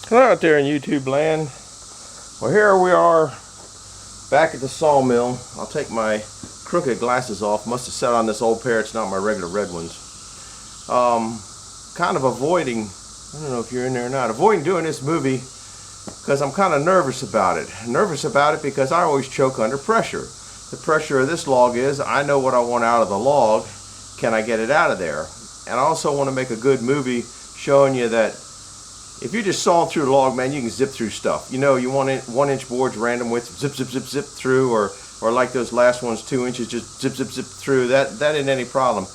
Hello out there in YouTube land. Well, here we are back at the sawmill. I'll take my crooked glasses off. Must have sat on this old pair. It's not my regular red ones. Kind of avoiding, I don't know if you're in there or not, avoiding doing this movie because I'm kind of nervous about it. Nervous about it because I always choke under pressure. The pressure of this log is I know what I want out of the log. Can I get it out of there? And I also want to make a good movie showing you that if you just saw through a log, man, you can zip through stuff. You know, you want 1 inch boards, random width, zip, zip, zip, zip through, or like those last ones, 2 inches, just zip, zip, zip through. That isn't any problem.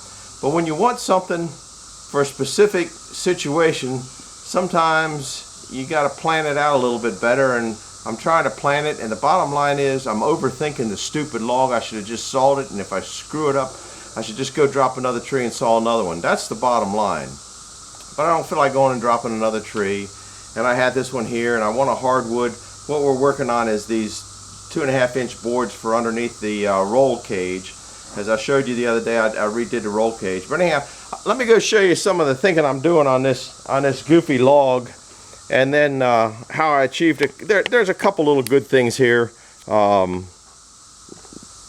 But when you want something for a specific situation, sometimes you got to plan it out a little bit better. And I'm trying to plan it. And the bottom line is, I'm overthinking the stupid log. I should have just sawed it. And if I screw it up, I should just go drop another tree and saw another one. That's the bottom line. But I don't feel like going and dropping another tree. And I had this one here, and I want a hardwood. What we're working on is these 2.5 inch boards for underneath the roll cage. As I showed you the other day, I redid the roll cage. But anyhow, let me go show you some of the thinking I'm doing on this goofy log, and then how I achieved it. There's a couple little good things here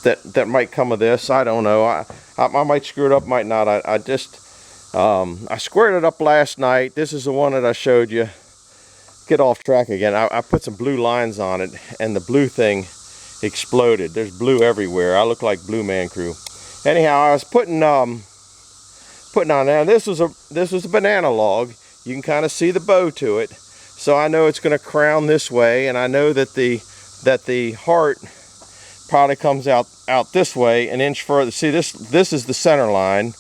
that might come of this. I don't know. I might screw it up, might not. I squared it up last night. This is the one that I showed you. Get off track again. I put some blue lines on it, and the blue thing exploded. There's blue everywhere. I look like Blue Man Crew. Anyhow, I was putting on now. This was a banana log. You can kind of see the bow to it, so I know it's going to crown this way, and I know that the heart probably comes out this way, an inch further. See, this is the center line.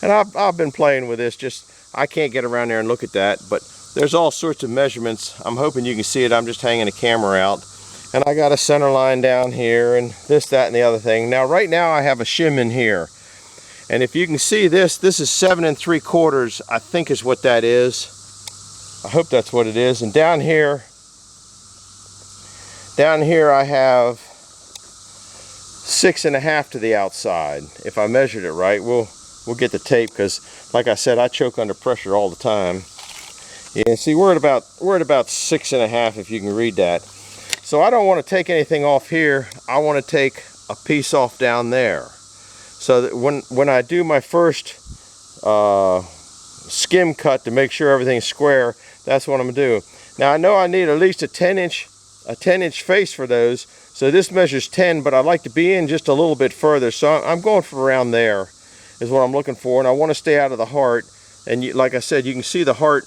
And I've been playing with this, just I can't get around there and look at that, but there's all sorts of measurements. I'm hoping you can see it. I'm just hanging the camera out. And I got a center line down here and this, that, and the other thing. Now, right now I have a shim in here. And if you can see this is 7 3/4, I think is what that is. I hope that's what it is. And down here I have 6 1/2 to the outside. If I measured it right, we'll get the tape, because like I said, I choke under pressure all the time. Yeah, see, we're at about 6 1/2, if you can read that. So I don't want to take anything off here. I want to take a piece off down there, so that when I do my first skim cut to make sure everything's square, that's what I'm gonna do. Now I know I need at least a 10 inch face for those. So this measures 10, but I'd like to be in just a little bit further. So I'm going for around there is what I'm looking for, and I want to stay out of the heart. And like I said, you can see the heart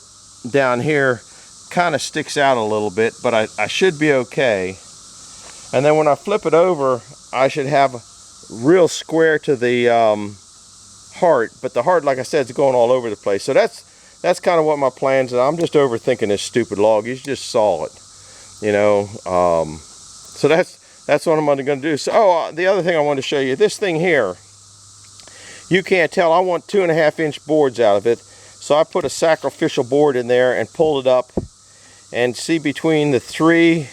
down here kind of sticks out a little bit, but I should be okay. And then when I flip it over, I should have real square to the heart, but the heart, like I said, is going all over the place. So that's kind of what my plans are. I'm just overthinking this stupid log. You should just saw it, you know. So that's what I'm going to do. So the other thing I wanted to show you, this thing here. You can't tell, I want 2.5 inch boards out of it. So I put a sacrificial board in there and pulled it up, and see between the 3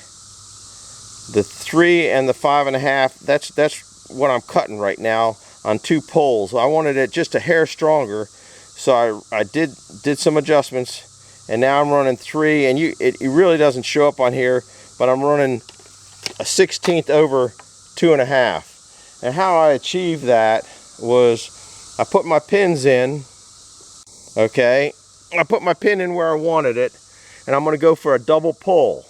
and the 5 1/2, that's what I'm cutting right now on 2 poles. I wanted it just a hair stronger, so I did some adjustments, and now I'm running 3, and it really doesn't show up on here, but I'm running a 1/16 over 2 1/2. And how I achieved that was I put my pins in, okay? I put my pin in where I wanted it, and I'm going to go for a double pull,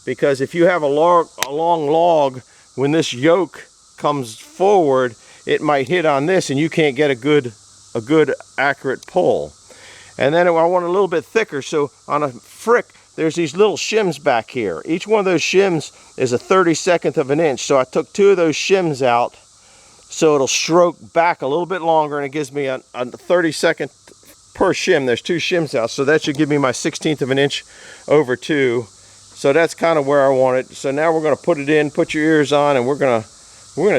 because if you have a long log, when this yoke comes forward, it might hit on this, and you can't get a good accurate pull. And then I want a little bit thicker, so on a frick, there's these little shims back here. Each one of those shims is a 32nd of an inch, so I took 2 of those shims out, so it'll stroke back a little bit longer, and it gives me a 32nd per shim. There's 2 shims out, so that should give me my 1/16 of an inch over 2. So that's kind of where I want it. So now we're going to put it in, put your ears on, and we're gonna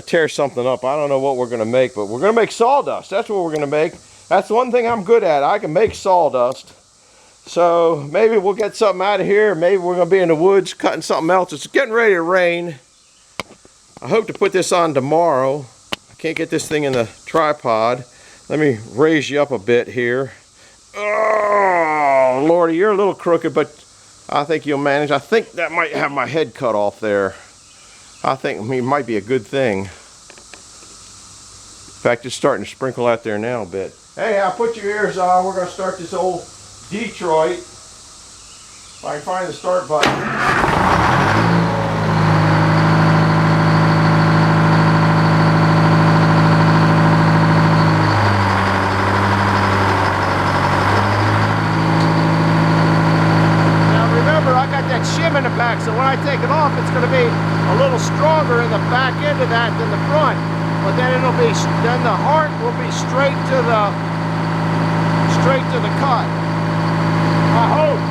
tear something up. I don't know what we're gonna make, but we're gonna make sawdust. That's what we're gonna make. That's one thing I'm good at. I can make sawdust. So maybe we'll get something out of here. Maybe we're gonna be in the woods cutting something else. It's getting ready to rain. I hope to put this on tomorrow. I can't get this thing in the tripod. Let me raise you up a bit here. Oh, Lordy, you're a little crooked, but I think you'll manage. I think that might have my head cut off there. I think it might be a good thing. In fact, it's starting to sprinkle out there now a bit. Hey, put your ears on. We're going to start this old Detroit. If I can find the start button. Shim in the back, so when I take it off, it's going to be a little stronger in the back end of that than the front. But then then the heart will be straight to the cut. I hope.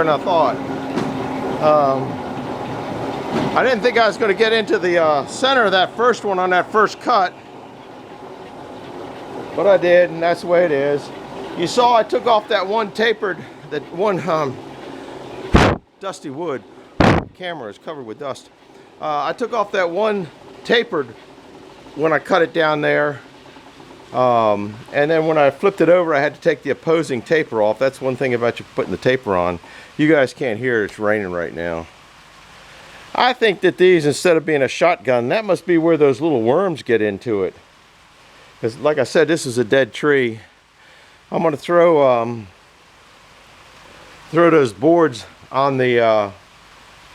than I thought. I didn't think I was going to get into the center of that first one on that first cut, but I did, and that's the way it is. You saw I took off that one tapered, that one dusty wood. The camera is covered with dust. I took off that one tapered when I cut it down there. And then when I flipped it over, I had to take the opposing taper off. That's one thing about you putting the taper on. You guys can't hear it, it's raining right now. I think that these, instead of being a shotgun, that must be where those little worms get into it. Because like I said, this is a dead tree. I'm going to throw those boards on the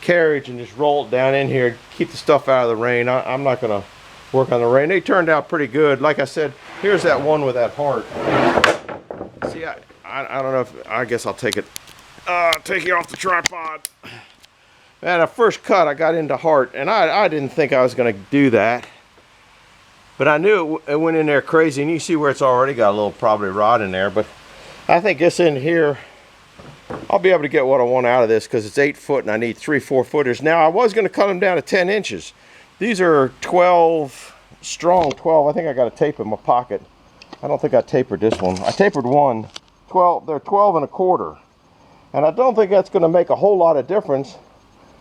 carriage and just roll it down in here, keep the stuff out of the rain. I'm not going to work on the rain. They turned out pretty good. Like I said, here's that one with that heart. See, I don't know if, I guess I'll take it off the tripod. Man, at first cut I got into heart, and I didn't think I was going to do that, but I knew it went in there crazy, and you see where it's already got a little probably rod in there. But I think this in here, I'll be able to get what I want out of this, because it's 8 foot and I need 3 4-footers. Now I was going to cut them down to 10 inches. These are 12 strong, 12. I think I got a tape in my pocket. I don't think I tapered this one. I tapered one. 12. They're 12 1/4, and I don't think that's going to make a whole lot of difference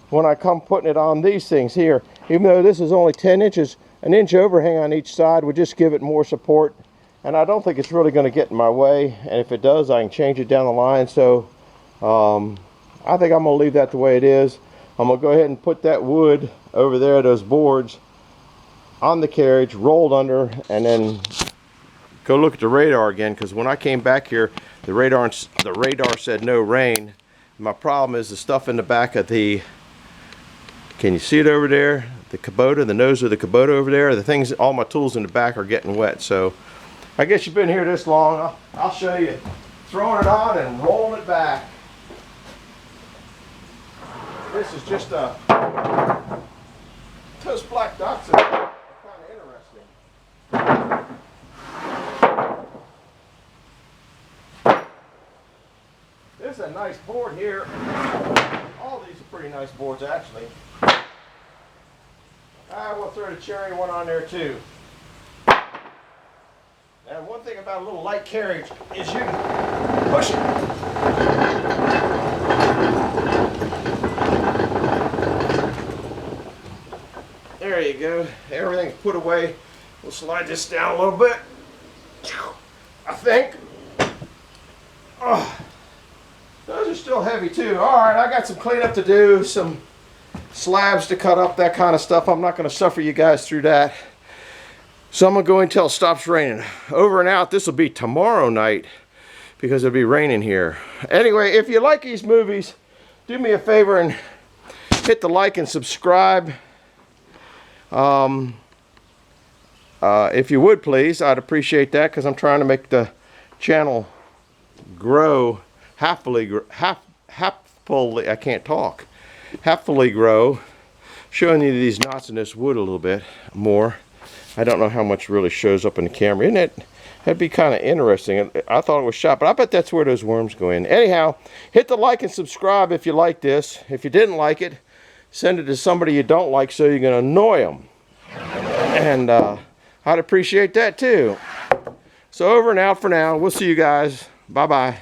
when I come putting it on these things here. Even though this is only 10 inches, an inch overhang on each side would just give it more support, and I don't think it's really going to get in my way, and if it does, I can change it down the line. So I think I'm going to leave that the way it is. I'm going to go ahead and put that wood over there, those boards, on the carriage, rolled under, and then go look at the radar again, because when I came back here, the radar said no rain. My problem is the stuff in the back of the, can you see it over there? The Kubota, the nose of the Kubota over there, the things, all my tools in the back are getting wet. So I guess you've been here this long. I'll show you throwing it on and rolling it back. This is just a toast black ducks. Kind of interesting. This is a nice board here. All these are pretty nice boards, actually. We'll throw the cherry one on there too. And one thing about a little light carriage is you can push it. There you go. Everything's put away. We'll slide this down a little bit. I think. Oh, those are still heavy too. All right, I got some cleanup to do, some slabs to cut up, that kind of stuff. I'm not going to suffer you guys through that. So I'm going to go until it stops raining. Over and out. This will be tomorrow night because it'll be raining here. Anyway, if you like these movies, do me a favor and hit the like and subscribe. If you would please, I'd appreciate that, because I'm trying to make the channel grow, happily grow, showing you these knots in this wood a little bit more. I don't know how much really shows up in the camera. Isn't it? That'd be kind of interesting. I thought it was shot, but I bet that's where those worms go in. Anyhow, hit the like and subscribe if you like this. If you didn't like it, send it to somebody you don't like so you're going to annoy them. And I'd appreciate that too. So over and out for now. We'll see you guys. Bye-bye.